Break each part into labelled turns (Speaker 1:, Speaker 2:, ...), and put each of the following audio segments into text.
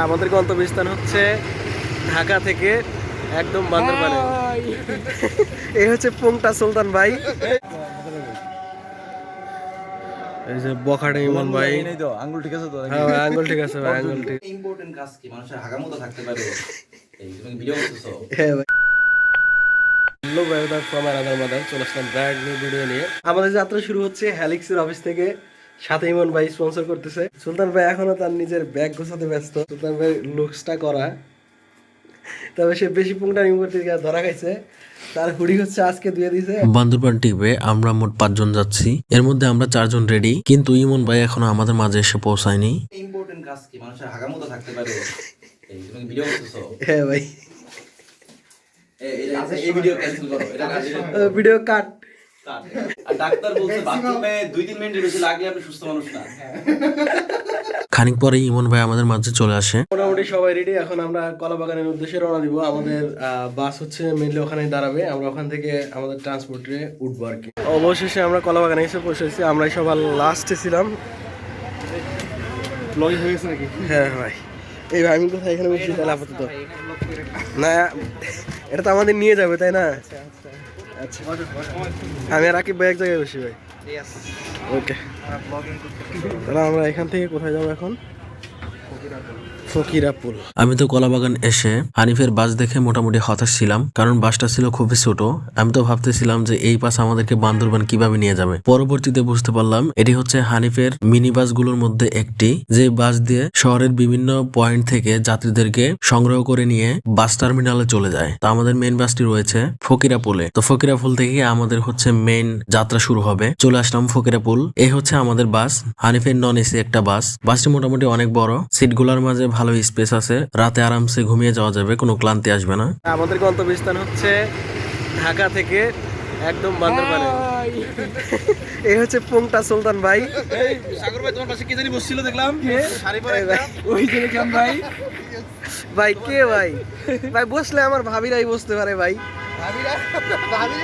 Speaker 1: আমাদের গন্তব্যস্থান হচ্ছে ঢাকা থেকে একদম বান্দরবানে। এই হচ্ছে পোংটা সুলতান ভাই, এই যে বখাটে ইমন ভাই।
Speaker 2: আঙ্গুল ঠিক আছে তো?
Speaker 1: হ্যাঁ ভাই, আঙ্গুল ঠিক আছে ভাই, আঙ্গুল ঠিক।
Speaker 2: ইম্পর্টেন্ট কাজ কি মানুষের হাগামতো থাকতে পারে? এই তুমি ভিডিও করতেছো?
Speaker 1: হ্যাঁ ভাই। Hello brother from another mother, চলে আসলাম ব্র্যান্ড নিউ ভিডিও নিয়ে। আমাদের যাত্রা শুরু হচ্ছে হ্যালিক্সের অফিস থেকে। সাথে ইমন ভাই স্পন্সর করতেছে। সুলতান ভাই এখনো তার নিজের ব্যাগ গোছাতে ব্যস্ত। সুলতান ভাই লুকসটা করা, তবে সে বেশি পুংটানি করতে গিয়ে ধরা খাইছে। তার হুডি হচ্ছে আজকে ধুয়ে দিয়েছে।
Speaker 3: বান্দরবান ট্রিপে আমরা মোট 5 জন যাচ্ছি, এর মধ্যে আমরা 4 জন রেডি, কিন্তু ইমন ভাই এখনো আমাদের মাঝে এসে পৌঁছায়নি।
Speaker 2: ইম্পর্টেন্ট কাজ কি মানুষের হাগামতো থাকতে পারে? এই তুমি ভিডিও করতেছো?
Speaker 1: হ্যাঁ ভাই,
Speaker 2: এই ভিডিও ক্যান্সেল করো, এটা
Speaker 1: ভিডিও কাট।
Speaker 2: আর ডাক্তার বলছে বাথরুমে 2-3 মিনিটের বেশি লাগলে আপনি সুস্থ মানুষ না।
Speaker 3: খানিক পরে ইমন ভাই আমাদের মাঝে চলে আসে।
Speaker 1: মোটামুটি সবাই রেডি, এখন আমরা কলাবাগানের উদ্দেশ্যে রওনা দিব। আমাদের বাস হচ্ছে মেনলি ওখানে দাঁড়াবে, আমরা ওখান থেকে আমাদের ট্রান্সপোর্টে উঠবো আর কি। অবশেষে আমরা কলাবাগানে এসে পৌঁছেছি। আমরা সবার লাস্টে ছিলাম। ব্লগিং হয়ে গেছে নাকি? হ্যাঁ ভাই, এই ভাই আমি কোথায় এখানে বসছি তাহলে আপাতত না, এটা তো আমাদের নিয়ে যাবে তাই না? আচ্ছা, আমি আর রাকিব ভাই এক জায়গায় বসি ভাই। ওকে, তাহলে আমরা এখান থেকে কোথায় যাবো এখন? ফকিরাপুল।
Speaker 3: আমি তো কলাবাগান এসে হানিফের বাস দেখে মোটামুটি হতাশ ছিলাম, কারণ বাসটা ছিল খুবই ছোট। আমি তো ভাবতেছিলাম যে এই বাস আমাদেরকে বান্দরবান কিভাবে নিয়ে যাবে। পরবর্তীতে বুঝতে পারলাম এটি হচ্ছে হানিফের মিনি বাসগুলোর মধ্যে একটি, যে বাস দিয়ে শহরের বিভিন্ন পয়েন্ট থেকে যাত্রীদেরকে সংগ্রহ করে নিয়ে বাস টার্মিনালে চলে যায়। তো আমাদের মেইন বাসটি রয়েছে ফকিরাপুলে। তো ফকিরাপুল থেকে আমাদের হচ্ছে মেইন যাত্রা শুরু হবে। চলে আসলাম ফকিরাপুল। এই হচ্ছে আমাদের বাস, হানিফের নন এসি একটা বাস। বাসটি মোটামুটি অনেক বড়, সিটগুলোর মাঝে ভালো স্পেস আছে, রাতে আরামসে ঘুমিয়ে যাওয়া যাবে, কোনো ক্লান্তি আসবে না।
Speaker 1: আমাদের গন্তব্যস্থান হচ্ছে ঢাকা থেকে একদম বান্দরবানে। এই হচ্ছে পোংটা সুলতান ভাই।
Speaker 2: এই সাগর ভাই, তোমার পাশে কে জানি বসছিল দেখলাম, শাড়ি পরে
Speaker 1: ভাই,
Speaker 2: ওই যে দেখলাম ভাই।
Speaker 1: ভাই কে ভাই? ভাই বসলে আমার ভাবিরাই বসতে পারে ভাই।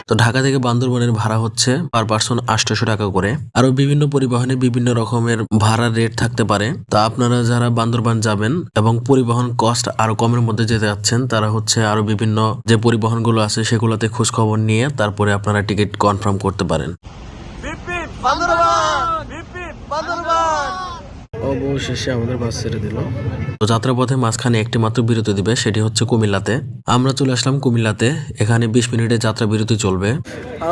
Speaker 3: তো ঢাকা থেকে বান্দরবানের ভাড়া হচ্ছে পার পার্সন 800 টাকা করে। আরো বিভিন্ন পরিবহনে বিভিন্ন রকমের ভাড়ার রেট থাকতে পারে। তা আপনারা যারা বান্দরবান যাবেন এবং পরিবহন কস্ট আরো কমের মধ্যে যেতে যাচ্ছেন, তারা হচ্ছে আরো বিভিন্ন যে পরিবহনগুলো আছে সেগুলোতে খোঁজ খবর নিয়ে তারপরে আপনারা টিকিট কনফার্ম করতে পারেন।
Speaker 1: অবশেষে আমাদের বাস ছেড়ে দিল।
Speaker 3: তো যাত্রাপথে মাঝখানে একটি মাত্র বিরতি দিবে, সেটি হচ্ছে কুমিল্লাতে। আমরা চলে আসলাম কুমিল্লাতে, এখানে 20 মিনিটের যাত্রা বিরতি চলবে।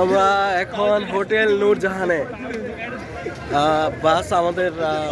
Speaker 1: আমরা এখন হোটেল নূরজাহানে। বাস আমাদের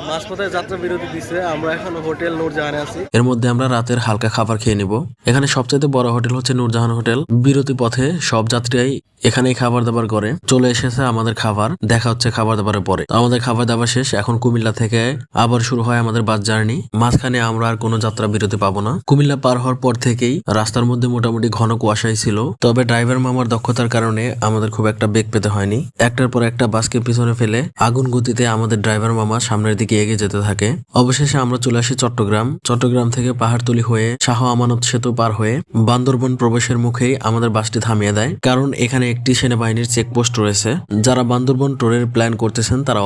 Speaker 1: মাঝপথে যাত্রা বিরতি দিছে, আমরা এখন হোটেল নূরজাহানে আছি।
Speaker 3: এর মধ্যে আমরা রাতের হালকা খাবার খেয়ে নিব। এখানে সবচেয়ে বড় হোটেল হচ্ছে নূরজাহান হোটেল। বিরতি পথে সব যাত্রীরাই এখানেই খাবার দাবার করে। চলে এসেছে আমাদের খাবার, দেখা হচ্ছে খাবার দাবারের পরে। তো আমাদের খাবার দাবার শেষ, এখন কুমিল্লা থেকে আবার শুরু হয় আমাদের বাস জার্নি। মাঝখানে আমরা আর কোনো যাত্রা বিরতি পাবো না। কুমিল্লা পার হওয়ার পর থেকেই রাস্তার মধ্যে মোটামুটি ঘন কুয়াশাই ছিল, তবে ড্রাইভার মামার দক্ষতার কারণে আমাদের খুব একটা বেগ পেতে হয়নি। একটার পর একটা বাসকে পিছনে ফেলে আগুন গতিতে আমাদের ড্রাইভার মামা সামনের দিকে এগিয়ে যেতে থাকে। অবশেষে আমরা চলে আসি চট্টগ্রাম। চট্টগ্রাম থেকে পাহাড়তলি হয়ে শাহ আমানত সেতু পার হয়ে বান্দরবন প্রবেশের মুখেই আমাদের বাসটি থামিয়ে দেয়, কারণ এখানে একটি সেনাবাহিনীর চেকপোস্ট রয়েছে। যারা বান্দরবন ট্যুরের প্ল্যান করতেছেন তারা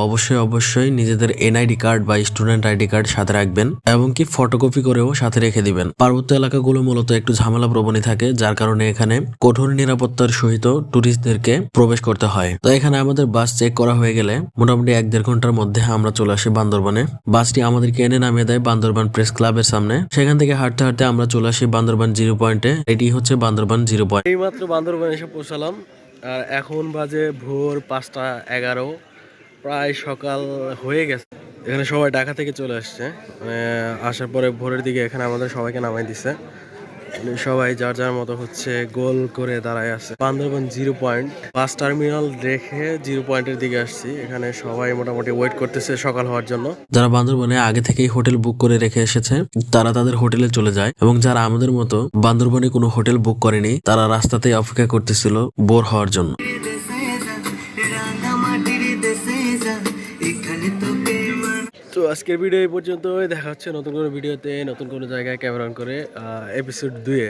Speaker 3: অবশ্যই নিজেদের এনআইডি কার্ড বা স্টুডেন্ট আইডি কার্ড সাথে রাখবেন, এবং কি ফটোকপি করেও সাথে রেখে দিবেন। পার্বত্য এলাকাগুলো মূলত একটু ঝামেলা প্রবণই থাকে, যার কারণে এখানে কঠোর নিরাপত্তার সহিত টুরিস্টদেরকে প্রবেশ করতে হয়। তো এখানে আমাদের বাস চেক করা হয়ে গেলে মোটামুটি 1-1.5 ঘন্টার মধ্যে আমরা চলে আসি বান্দরবানে। বাসটি আমাদেরকে এনে নামিয়ে দেয় বান্দরবান প্রেস ক্লাবের সামনে। সেখান থেকে হাঁটতে হাঁটতে আমরা চলে আসি বান্দরবান 0 পয়েন্টে। এটি হচ্ছে বান্দরবান 0 পয়েন্ট।
Speaker 1: এইমাত্র বান্দরবান এসে পৌঁছালাম, আর এখন বাজে ভোর 5:11, প্রায় সকাল হয়ে গেছে। এখানে সবাই ঢাকা থেকে চলে আসছে। আসার পরে ভোরের দিকে এখানে আমাদের সবাইকে নামাই দিছে। সবাই যার যার মতো হচ্ছে গোল করে দাঁড়ায় আছে। বান্দরবান 0 পয়েন্ট বাস টার্মিনাল দেখে 0 পয়েন্টের দিকে আসছি। এখানে সবাই মোটামুটি ওয়েট করতেছে সকাল হওয়ার জন্য।
Speaker 3: যারা বান্দরবানে আগে থেকেই হোটেল বুক করে রেখে এসেছে তারা তাদের হোটেলে চলে যায়, এবং যারা আমাদের মতো বান্দরবানে কোনো হোটেল বুক করেনি তারা রাস্তাতেই অপেক্ষা করতেছিল বোর হওয়ার জন্য।
Speaker 1: তো আজকের ভিডিও এই পর্যন্ত। দেখা হচ্ছে নতুন কোনো ভিডিওতে, নতুন কোনো জায়গায় ক্যামেরা অন করে এপিসোড 2-এ।